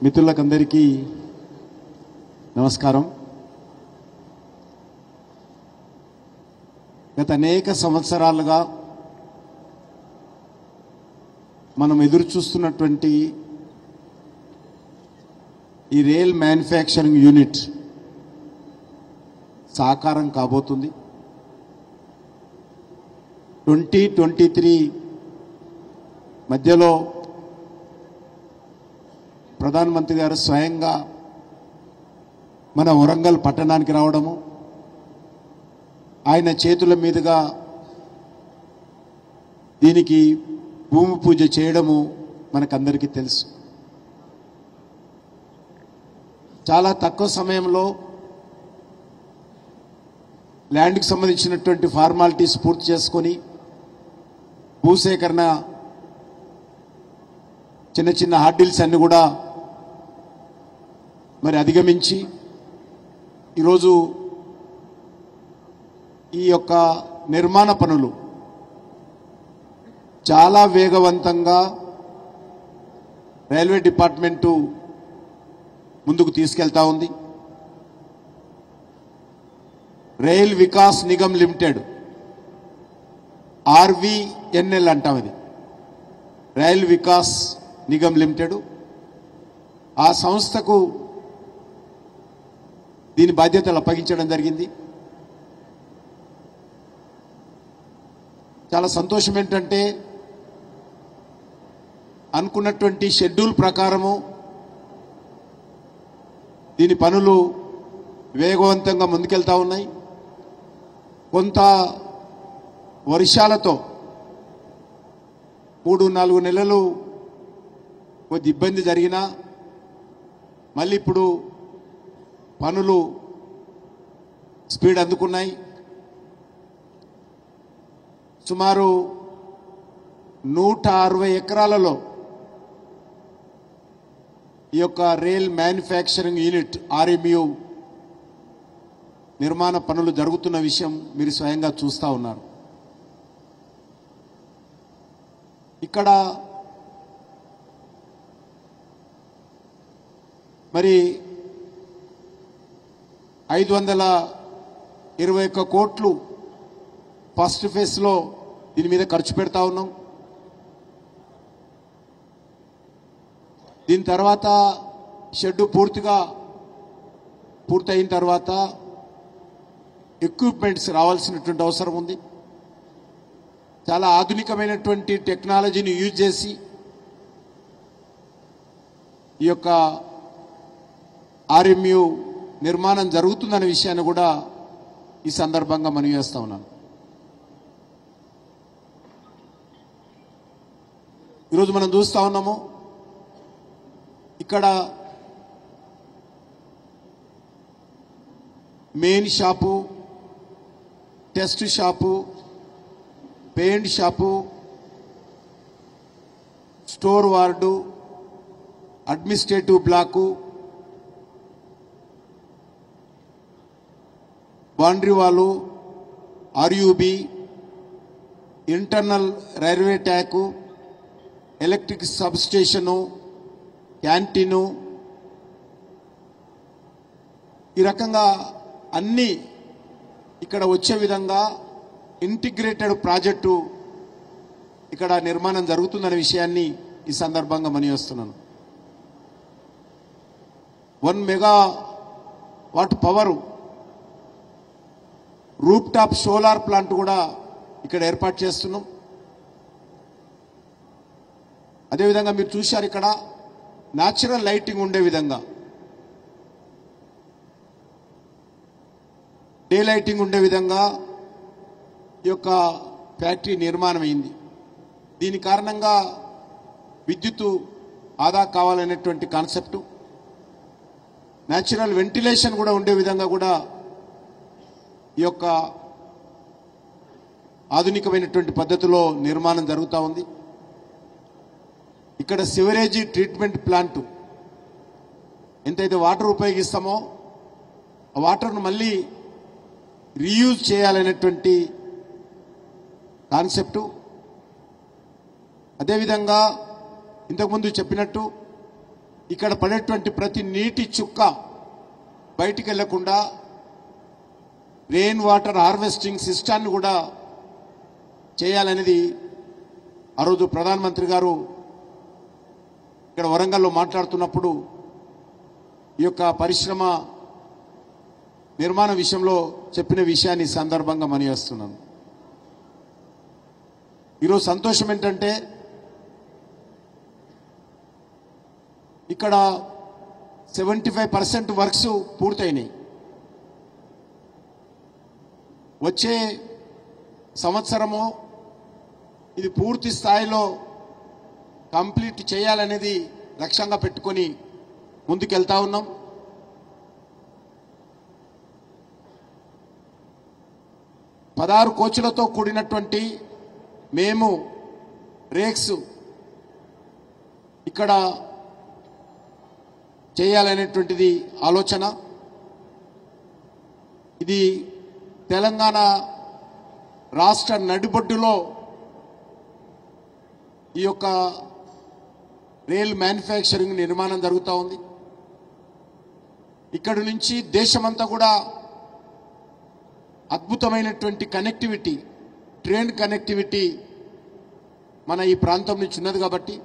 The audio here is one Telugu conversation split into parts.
మిత్రులకందరికీ నమస్కారం. గత అనేక సంవత్సరాలుగా మనం ఎదురు చూస్తున్నటువంటి ఈ రైల్ మ్యానుఫ్యాక్చరింగ్ యూనిట్ సాకారం కాబోతుంది. 2023 మధ్యలో ప్రధానమంత్రి గారు స్వయంగా మన వరంగల్ పట్టణానికి రావడము, ఆయన చేతుల మీదుగా దీనికి భూమి పూజ చేయడము మనకందరికీ తెలుసు. చాలా తక్కువ సమయంలో ల్యాండ్కి సంబంధించినటువంటి ఫార్మాలిటీస్ పూర్తి చేసుకొని భూసేకరణ చిన్న చిన్న హార్డిల్స్ అన్ని కూడా మరి అధిగమించి ఈరోజు ఈ యొక్క నిర్మాణ పనులు చాలా వేగవంతంగా రైల్వే డిపార్ట్మెంటు ముందుకు తీసుకెళ్తా ఉంది. Rail Vikas Nigam limited, RVNL అంటాం, ఇది రైల్ వికాస్ నిగమ్ లిమిటెడ్. ఆ సంస్థకు దీని బాధ్యతలు అప్పగించడం జరిగింది. చాలా సంతోషం ఏంటంటే అనుకున్నటువంటి షెడ్యూల్ ప్రకారము దీని పనులు వేగవంతంగా ముందుకెళ్తా ఉన్నాయి. కొంత వర్షాలతో 3-4 నెలలు కొద్ది ఇబ్బంది జరిగినా మళ్ళీ ఇప్పుడు పనులు స్పీడ్ అందుకున్నాయి. సుమారు 160 ఎకరాలలో ఈ యొక్క రైల్ మ్యానుఫ్యాక్చరింగ్ యూనిట్ RMU నిర్మాణ పనులు జరుగుతున్న విషయం మీరు స్వయంగా చూస్తూ ఉన్నారు. ఇక్కడ మరి 521 కోట్లు ఫస్ట్ ఫేజ్లో దీని మీద ఖర్చు పెడతా ఉన్నాం. దీని తర్వాత షెడ్ పూర్తయిన తర్వాత ఎక్విప్మెంట్స్ రావాల్సినటువంటి అవసరం ఉంది. చాలా ఆధునికమైనటువంటి టెక్నాలజీని యూజ్ చేసి ఈ యొక్క RMU నిర్మాణం జరుగుతుందనే విషయాన్ని కూడా ఈ సందర్భంగా మనవి చేస్తా ఉన్నాను. ఈరోజు మనం చూస్తూ ఉన్నాము, ఇక్కడ main shop, test shop, paint shop, store ward, administrative block, boundary wall, RUB, internal railway track, electric substation, canteen, ఈ రకంగా అన్నీ ఇక్కడ వచ్చే విధంగా ఇంటిగ్రేటెడ్ ప్రాజెక్టు ఇక్కడ నిర్మాణం జరుగుతుందనే విషయాన్ని ఈ సందర్భంగా మనవిస్తున్నాను. 1 megawatt power rooftop solar plant కూడా ఇక్కడ ఏర్పాటు చేస్తున్నాం. అదేవిధంగా మీరు చూశారు, ఇక్కడ న్యాచురల్ లైటింగ్ ఉండే విధంగా, డే లైటింగ్ ఉండే విధంగా ఈ యొక్క ఫ్యాక్టరీ నిర్మాణం అయింది. దీని కారణంగా విద్యుత్తు ఆదా కావాలనేటువంటి కాన్సెప్టు, న్యాచురల్ వెంటిలేషన్ కూడా ఉండే విధంగా కూడా ఈ యొక్క ఆధునికమైనటువంటి పద్ధతిలో నిర్మాణం జరుగుతూ ఉంది. ఇక్కడ సివరేజీ ట్రీట్మెంట్ ప్లాంట్, ఎంతైతే వాటర్ ఉపయోగిస్తామో ఆ వాటర్ను మళ్ళీ రీయూజ్ చేయాలనేటువంటి కాన్సెప్టు. అదేవిధంగా ఇంతకుముందు చెప్పినట్టు ఇక్కడ పడేటువంటి ప్రతి నీటి చుక్క బయటికి వెళ్లకుండా రెయిన్ వాటర్ హార్వెస్టింగ్ సిస్టాన్ని కూడా చేయాలనేది ఆ రోజు ప్రధానమంత్రి గారు ఇక్కడ వరంగల్లో మాట్లాడుతున్నప్పుడు ఈ యొక్క పరిశ్రమ నిర్మాణ విషయంలో చెప్పిన విషయాన్ని సందర్భంగా మనయేస్తున్నాను. ఈరోజు సంతోషం ఏంటంటే ఇక్కడ 75% వర్క్స్ పూర్తయినాయి. వచ్చే సంవత్సరము ఇది పూర్తి స్థాయిలో కంప్లీట్ చేయాలనేది లక్ష్యంగా పెట్టుకొని ముందుకెళ్తా ఉన్నాం. పదహారు కోచ్లతో కూడినటువంటి మేము రేక్స్ ఇక్కడ చేయాలనేటువంటిది ఆలోచన. ఇది తెలంగాణ రాష్ట్ర నడిబొడ్డులో ఈ యొక్క రైల్ మ్యానుఫ్యాక్చరింగ్ నిర్మాణం జరుగుతూ ఉంది. ఇక్కడి నుంచి దేశమంతా కూడా అద్భుతమైనటువంటి కనెక్టివిటీ, ట్రైన్ కనెక్టివిటీ మన ఈ ప్రాంతం నుంచి ఉన్నది కాబట్టి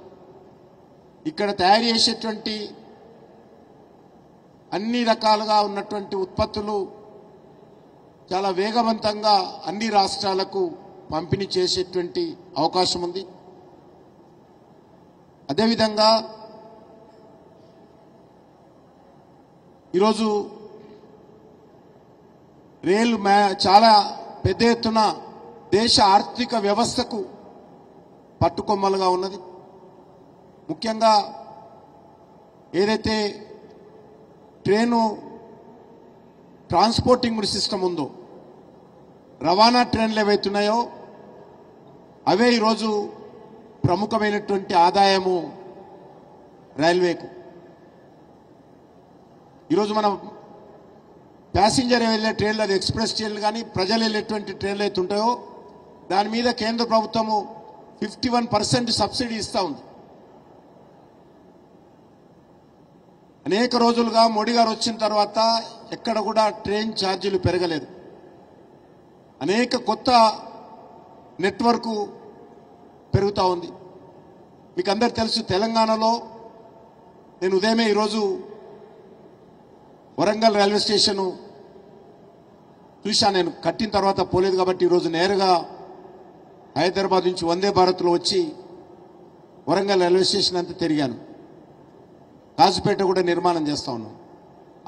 ఇక్కడ తయారు చేసేటువంటి అన్ని రకాలుగా ఉన్నటువంటి ఉత్పత్తులు చాలా వేగవంతంగా అన్ని రాష్ట్రాలకు పంపిణీ చేసేటువంటి అవకాశం ఉంది. అదేవిధంగా ఈరోజు రైలు చాలా పెద్ద ఎత్తున దేశ ఆర్థిక వ్యవస్థకు పట్టుకొమ్మలుగా ఉన్నది. ముఖ్యంగా ఏదైతే ట్రైను ట్రాన్స్పోర్టింగ్ సిస్టమ్ ఉందో, రవాణా ట్రైన్లు ఏవైతున్నాయో అవే ఈరోజు ప్రముఖమైనటువంటి ఆదాయము రైల్వేకు. ఈరోజు మనం ప్యాసింజర్ వెళ్ళే ట్రైన్లు, అది ఎక్స్ప్రెస్ ట్రైన్లు కానీ ప్రజలు వెళ్ళేటువంటి ట్రైన్లు అయితే ఉంటాయో దాని మీద కేంద్ర ప్రభుత్వము 51% సబ్సిడీ ఇస్తూ ఉంది. అనేక రోజులుగా మోడీ గారు వచ్చిన తర్వాత ఎక్కడ కూడా ట్రైన్ ఛార్జీలు పెరగలేదు. అనేక కొత్త నెట్వర్క్ పెరుగుతూ ఉంది. మీకు అందరు తెలుసు, తెలంగాణలో నేను ఉదయమే ఈరోజు వరంగల్ రైల్వే స్టేషన్ చూశాను. నేను కట్టిన తర్వాత పోలేదు కాబట్టి ఈరోజు నేరుగా హైదరాబాద్ నుంచి వందే భారత్లో వచ్చి వరంగల్ రైల్వే స్టేషన్ అంతా తిరిగాను. కాజుపేట కూడా నిర్మాణం చేస్తూ ఉన్నాం.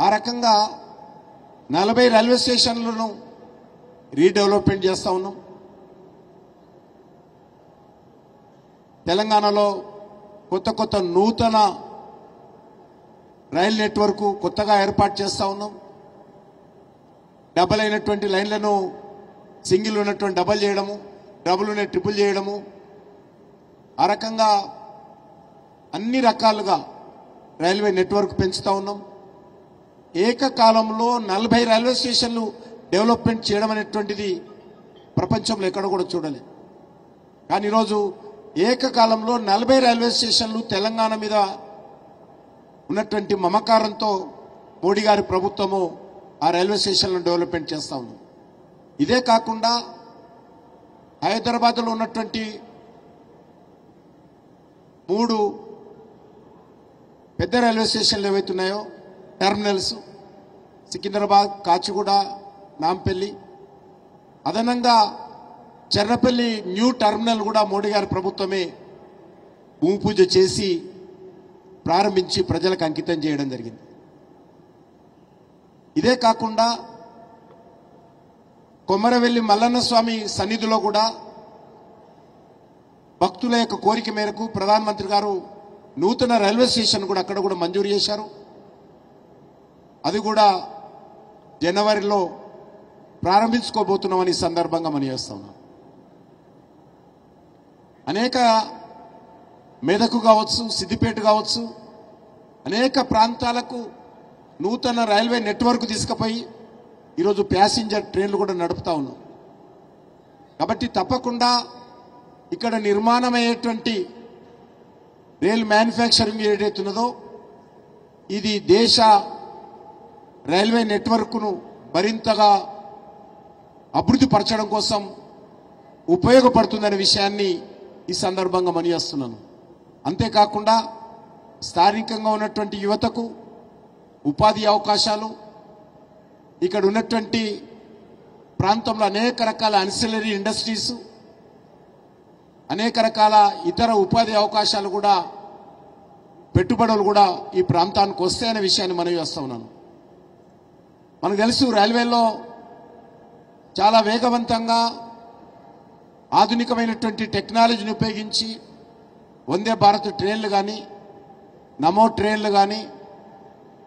ఆ రకంగా 40 రైల్వే స్టేషన్లను రీడెవలప్మెంట్ చేస్తూ ఉన్నాం. తెలంగాణలో కొత్త నూతన రైల్ నెట్వర్క్ కొత్తగా ఏర్పాటు చేస్తూ ఉన్నాం. డబల్ అయినటువంటి లైన్లను సింగిల్ ఉన్నటువంటి డబల్ చేయడము, డబుల్ ఉన్న ట్రిపుల్ చేయడము, ఆ రకంగా అన్ని రకాలుగా రైల్వే నెట్వర్క్ పెంచుతూ ఉన్నాం. ఏకకాలంలో 40 రైల్వే స్టేషన్లు డెవలప్మెంట్ చేయడం అనేటువంటిది ప్రపంచంలో ఎక్కడ కూడా చూడలేదు. కానీ ఈరోజు ఏకకాలంలో 40 రైల్వే స్టేషన్లు తెలంగాణ మీద ఉన్నటువంటి మమకారంతో మోడీ గారి ప్రభుత్వము ఆ రైల్వే స్టేషన్లను డెవలప్మెంట్ చేస్తూ ఉంది. ఇదే కాకుండా హైదరాబాద్లో ఉన్నటువంటి 3 పెద్ద రైల్వే స్టేషన్లు ఏవైతున్నాయో టెర్మినల్స్, సికింద్రాబాద్, కాచిగూడ, నాంపల్లి, అదనంగా చెర్రపల్లి న్యూ టెర్మినల్ కూడా మోడీ గారి ప్రభుత్వమే భూమి పూజ చేసి ప్రారంభించి ప్రజలకు అంకితం చేయడం జరిగింది. ఇదే కాకుండా కొమరవెల్లి మల్లన్న స్వామి సన్నిధిలో కూడా భక్తుల యొక్క కోరిక మేరకు ప్రధానమంత్రి గారు నూతన రైల్వే స్టేషన్ కూడా అక్కడ కూడా మంజూరు చేశారు. అది కూడా జనవరిలో ప్రారంభించుకోబోతున్నామని సందర్భంగా మనం చేస్తున్నాం. అనేక మెదకు కావచ్చు, సిద్దిపేట కావచ్చు, అనేక ప్రాంతాలకు నూతన రైల్వే నెట్వర్క్ తీసుకుపోయి ఈరోజు ప్యాసింజర్ ట్రైన్లు కూడా నడుపుతా ఉన్నాం. కాబట్టి తప్పకుండా ఇక్కడ నిర్మాణమయ్యేటువంటి రైల్ మ్యానుఫ్యాక్చరింగ్ ఏదైతున్నదో ఇది దేశ రైల్వే నెట్వర్క్ను మరింతగా అభివృద్ధి పరచడం కోసం ఉపయోగపడుతుందనే విషయాన్ని ఈ సందర్భంగా మనవిస్తున్నాను. అంతేకాకుండా స్థానికంగా ఉన్నటువంటి యువతకు ఉపాధి అవకాశాలు, ఇక్కడ ఉన్నటువంటి ప్రాంతంలో అనేక రకాల అన్సిలరీ ఇండస్ట్రీస్, అనేక రకాల ఇతర ఉపాధి అవకాశాలు కూడా, పెట్టుబడులు కూడా ఈ ప్రాంతానికి వస్తాయనే విషయాన్ని మనవి చేస్తా ఉన్నాను. మనకు తెలుసు రైల్వేలో చాలా వేగవంతంగా ఆధునికమైనటువంటి టెక్నాలజీని ఉపయోగించి వందే భారత్ ట్రైన్లు కానీ, నమో ట్రైన్లు కానీ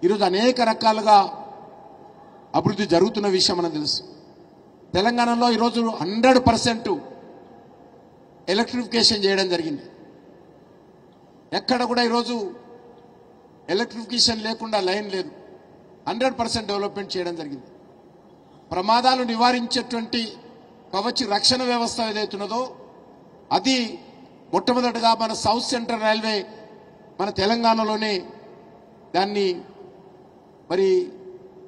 ఈరోజు అనేక రకాలుగా అభివృద్ధి జరుగుతున్న విషయం మనకు తెలుసు. తెలంగాణలో ఈరోజు 100% ఎలక్ట్రిఫికేషన్ చేయడం జరిగింది. ఎక్కడ కూడా ఈరోజు ఎలక్ట్రిఫికేషన్ లేకుండా లైన్ లేదు. 100% డెవలప్మెంట్ చేయడం జరిగింది. ప్రమాదాలు నివారించేటువంటి కవచ రక్షణ వ్యవస్థ ఏదైతున్నదో అది మొట్టమొదటిగా మన సౌత్ సెంట్రల్ రైల్వే మన తెలంగాణలోనే దాన్ని మరి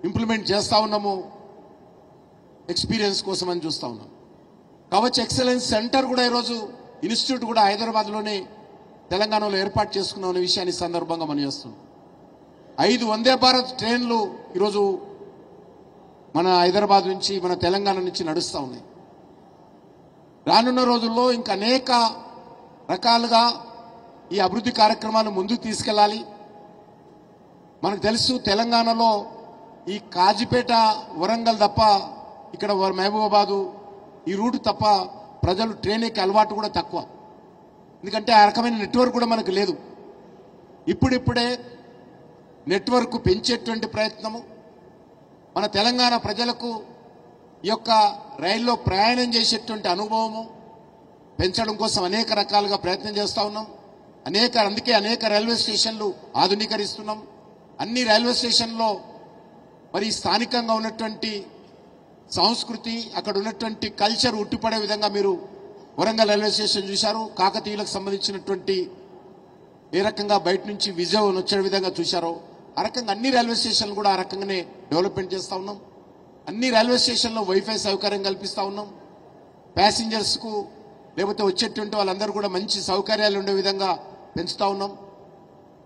ఇంప్లిమెంట్ చేస్తా ఉన్నాము. ఎక్స్పీరియన్స్ కోసం అని చూస్తా ఉన్నాం. కవచ్ ఎక్సలెన్స్ సెంటర్ కూడా ఈరోజు ఇన్స్టిట్యూట్ కూడా హైదరాబాద్లోనే తెలంగాణలో ఏర్పాటు చేసుకున్నాం అనే విషయాన్ని సందర్భంగా మనం చేస్తున్నాం. 5 వందే భారత్ ట్రైన్లు ఈరోజు మన హైదరాబాద్ నుంచి, మన తెలంగాణ నుంచి నడుస్తూ ఉన్నాయి. రానున్న రోజుల్లో ఇంకా అనేక రకాలుగా ఈ అభివృద్ధి కార్యక్రమాలు ముందుకు తీసుకెళ్లాలి. మనకు తెలుసు తెలంగాణలో ఈ కాజీపేట, వరంగల్ తప్ప, ఇక్కడ మహబూబాబాదు ఈ రూట్ తప్ప ప్రజలు ట్రైన్ ఎక్కే అలవాటు కూడా తక్కువ. ఎందుకంటే ఆ రకమైన నెట్వర్క్ కూడా మనకు లేదు. ఇప్పుడిప్పుడే నెట్వర్క్ పెంచేటువంటి ప్రయత్నము, మన తెలంగాణ ప్రజలకు ఈ యొక్క రైల్లో ప్రయాణం చేసేటువంటి అనుభవము పెంచడం కోసం అనేక రకాలుగా ప్రయత్నం చేస్తూ ఉన్నాం. అందుకే అనేక రైల్వే స్టేషన్లు ఆధునీకరిస్తున్నాం. అన్ని రైల్వే స్టేషన్లో మరి స్థానికంగా ఉన్నటువంటి సంస్కృతి, అక్కడ ఉన్నటువంటి కల్చర్ ఉట్టిపడే విధంగా మీరు వరంగల్ రైల్వే స్టేషన్ చూశారు. కాకతీయులకు సంబంధించినటువంటి ఏ రకంగా బయట నుంచి విజయం వచ్చే విధంగా చూశారో ఆ రకంగా అన్ని రైల్వే స్టేషన్లు కూడా ఆ రకంగానే డెవలప్మెంట్ చేస్తూ ఉన్నాం. అన్ని రైల్వే స్టేషన్లో వైఫై సౌకర్యం కల్పిస్తూ ఉన్నాం. ప్యాసింజర్స్కు లేకపోతే వచ్చేటువంటి వాళ్ళందరూ కూడా మంచి సౌకర్యాలు ఉండే విధంగా పెంచుతూ ఉన్నాం.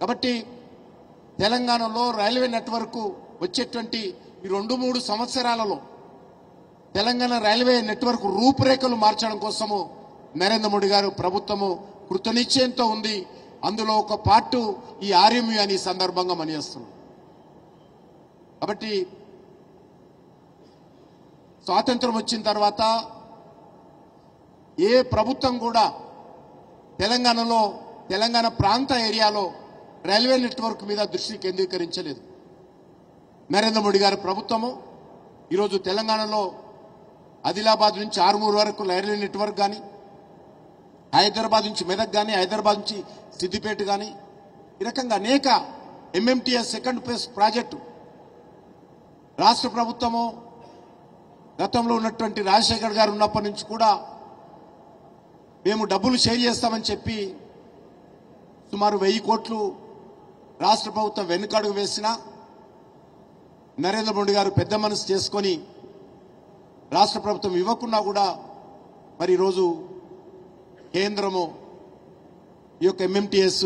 కాబట్టి తెలంగాణలో రైల్వే నెట్వర్క్ వచ్చేటువంటి ఈ 2-3 సంవత్సరాలలో తెలంగాణ రైల్వే నెట్వర్క్ రూపురేఖలు మార్చడం కోసము నరేంద్ర మోడీ గారు ప్రభుత్వము కృతనిశ్చయంతో ఉంది. అందులో ఒక పార్టు ఈ ఆర్ఎంయు అని సందర్భంగా మనయేస్తున్నాం. కాబట్టి స్వాతంత్రం వచ్చిన తర్వాత ఏ ప్రభుత్వం కూడా తెలంగాణ ప్రాంత ఏరియాలో రైల్వే నెట్వర్క్ మీద దృష్టి కేంద్రీకరించలేదు. నరేంద్ర మోడీ గారి ప్రభుత్వము ఈరోజు తెలంగాణలో ఆదిలాబాద్ నుంచి ఆర్మూర్ వరకు రైల్వే నెట్వర్క్ కానీ, హైదరాబాద్ నుంచి మెదక్ కానీ, హైదరాబాద్ నుంచి సిద్దిపేట కానీ, ఈ రకంగా అనేక ఎంఎంటీఎస్ సెకండ్ ఫేజ్ ప్రాజెక్టు రాష్ట్ర ప్రభుత్వము గతంలో ఉన్నటువంటి రాజశేఖర్ గారు ఉన్నప్పటి నుంచి కూడా మేము డబ్బులు షేర్ చేస్తామని చెప్పి సుమారు 1000 కోట్లు రాష్ట్ర ప్రభుత్వం వెనుకడుగు వేసినా నరేంద్ర మోడీ గారు పెద్ద మనసు చేసుకొని రాష్ట్ర ప్రభుత్వం ఇవ్వకున్నా కూడా మరి ఈరోజు కేంద్రము ఈ యొక్క ఎంఎంటీఎస్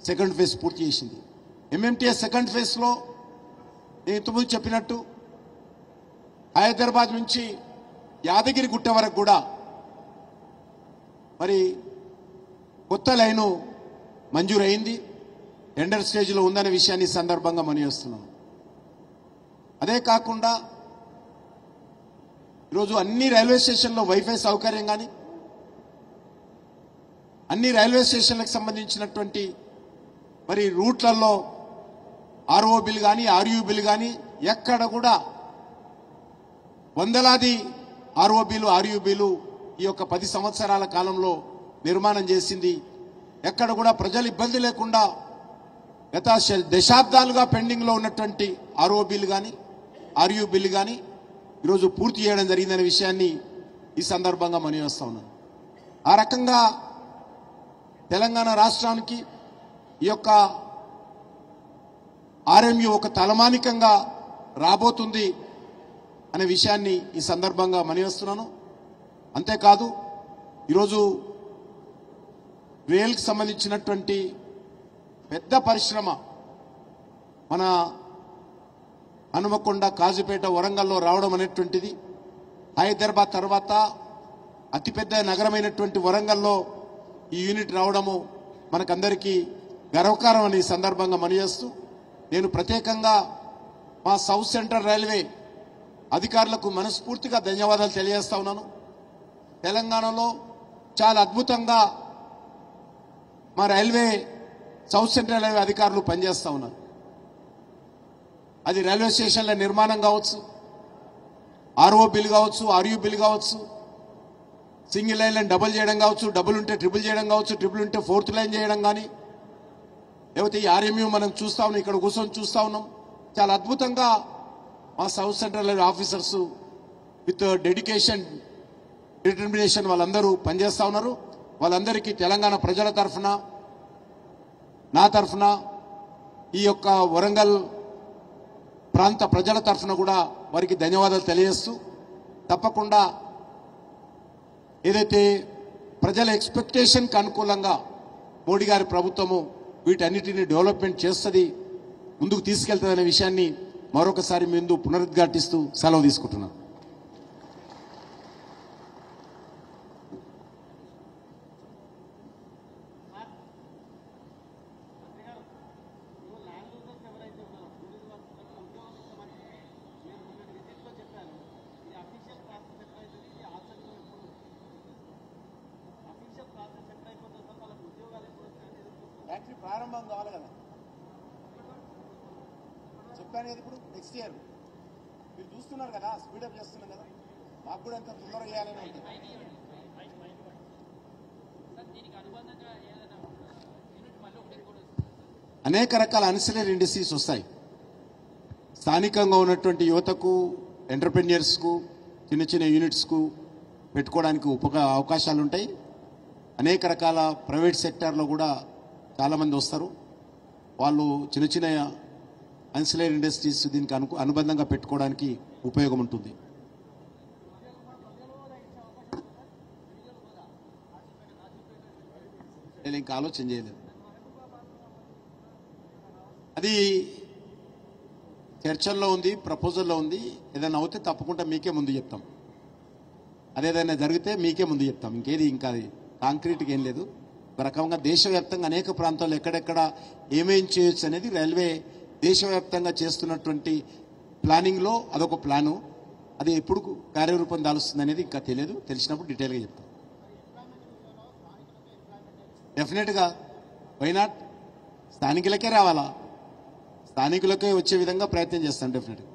సెకండ్ ఫేజ్ పూర్తి చేసింది. ఎంఎంటీఎస్ సెకండ్ ఫేజ్లో నేను ఇంతకుముందు చెప్పినట్టు హైదరాబాద్ నుంచి యాదగిరి గుట్ట వరకు కూడా మరి కొత్త లైను మంజూరైంది. టెండర్ స్టేజ్లో ఉందనే విషయాన్ని సందర్భంగా మనయేస్తున్నాం. అదే కాకుండా ఈరోజు అన్ని రైల్వే స్టేషన్లో వైఫై సౌకర్యం కానీ, అన్ని రైల్వే స్టేషన్లకు సంబంధించినటువంటి మరి రూట్లలో ఆర్ఓ బిల్ కానీ, ఆర్యూ బిల్ కానీ ఎక్కడ కూడా వందలాది ఆర్ఓ బిల్లు, ఆర్యూ బిల్లు ఈ యొక్క 10 సంవత్సరాల కాలంలో నిర్మాణం చేసింది. ఎక్కడ కూడా ప్రజలు ఇబ్బంది లేకుండా గత దశాబ్దాలుగా పెండింగ్లో ఉన్నటువంటి ఆర్ఓ బిల్ కానీ, ఆర్యూ బిల్ కానీ ఈరోజు పూర్తి చేయడం జరిగిందనే విషయాన్ని ఈ సందర్భంగా మనయేస్తా ఉన్నాను. ఆ రకంగా తెలంగాణ రాష్ట్రానికి ఈ యొక్క ఆర్ఎంయు ఒక తలమానికంగా రాబోతుంది అనే విషయాన్ని ఈ సందర్భంగా మనవిస్తున్నాను. అంతేకాదు ఈరోజు రైల్కి సంబంధించినటువంటి పెద్ద పరిశ్రమ మన హనుమకొండ, కాజీపేట, వరంగల్లో రావడం అనేటువంటిది, హైదరాబాద్ తర్వాత అతిపెద్ద నగరమైనటువంటి వరంగల్లో ఈ యూనిట్ రావడము మనకందరికీ గర్వకారం అని ఈ సందర్భంగా మనవిస్తూ నేను ప్రత్యేకంగా మా సౌత్ సెంట్రల్ రైల్వే అధికారులకు మనస్ఫూర్తిగా ధన్యవాదాలు తెలియజేస్తా ఉన్నాను. తెలంగాణలో చాలా అద్భుతంగా మా రైల్వే సౌత్ సెంట్రల్ రైల్వే అధికారులు పనిచేస్తూ ఉన్నారు. అది రైల్వే స్టేషన్ల నిర్మాణం కావచ్చు, ఆర్ఓ బిల్ కావచ్చు, ఆర్యూ బిల్ కావచ్చు, సింగిల్ లైన్ డబుల్ చేయడం కావచ్చు, డబుల్ ఉంటే ట్రిపుల్ చేయడం కావచ్చు, ట్రిపుల్ ఉంటే ఫోర్త్ లైన్ చేయడం కానీ, లేకపోతే ఈ ఆర్ఎంయూ మనం చూస్తా ఉన్నాం, ఇక్కడ కూర్చొని చూస్తా ఉన్నాం. చాలా అద్భుతంగా మా south central railway officers with dedication, determination వాళ్ళందరూ పనిచేస్తూ ఉన్నారు. వాళ్ళందరికీ తెలంగాణ ప్రజల తరఫున, నా తరఫున, ఈ యొక్క వరంగల్ ప్రాంత ప్రజల తరఫున కూడా వారికి ధన్యవాదాలు తెలియజేస్తూ, తప్పకుండా ఏదైతే ప్రజల ఎక్స్పెక్టేషన్కి అనుకూలంగా మోడీ గారి ప్రభుత్వము వీటన్నిటిని డెవలప్మెంట్ చేస్తుంది, ముందుకు తీసుకెళ్తుందనే విషయాన్ని మరొకసారి ముందు పునరుద్ఘాటిస్తూ సెలవు తీసుకుంటున్నాను. ఫ్యాక్టరీ ప్రారంభం కావాలి కదా, చెప్పాను కదా. ఇప్పుడు నెక్స్ట్ ఇయర్ మీరు చూస్తున్నారు కదా, స్పీడప్ చేస్తున్నాం కదా, మాకు కూడా ఎంత తొందరగా చేయాలని ఉంటుంది. అనేక రకాల అన్సిలరీ ఇండస్ట్రీస్ వస్తాయి. స్థానికంగా ఉన్నటువంటి యువతకు, ఎంటర్ప్రెన్యూర్స్కు, చిన్న చిన్న యూనిట్స్కు పెట్టుకోవడానికి అవకాశాలు ఉంటాయి. అనేక రకాల ప్రైవేట్ సెక్టార్లో కూడా చాలామంది వస్తారు. వాళ్ళు చిన్న చిన్న అన్సిలరీ ఇండస్ట్రీస్ దీనికి అనుబంధంగా పెట్టుకోవడానికి ఉపయోగం ఉంటుంది. నేను ఇంకా ఆలోచన చేయలేదు. అది చర్చల్లో ఉంది, ప్రపోజల్లో ఉంది. ఏదైనా అవుతే తప్పకుండా మీకే ముందు చెప్తాం. అదేదైనా జరిగితే మీకే ముందు చెప్తాం. ఇంకేది ఇంకా అది కాంక్రీట్గా ఏం లేదు. ఒక రకంగా దేశవ్యాప్తంగా అనేక ప్రాంతాల్లో ఎక్కడెక్కడ ఏమేం చేయొచ్చు అనేది రైల్వే దేశవ్యాప్తంగా చేస్తున్నటువంటి ప్లానింగ్లో అదొక ప్లాను. అది ఎప్పుడు కార్యరూపం దాలుస్తుంది అనేది ఇంకా తెలియదు. తెలిసినప్పుడు డీటెయిల్గా చెప్తాం. డెఫినెట్గా వై నాట్, స్థానికులకే రావాలా, స్థానికులకే వచ్చే విధంగా ప్రయత్నం చేస్తాను డెఫినెట్గా.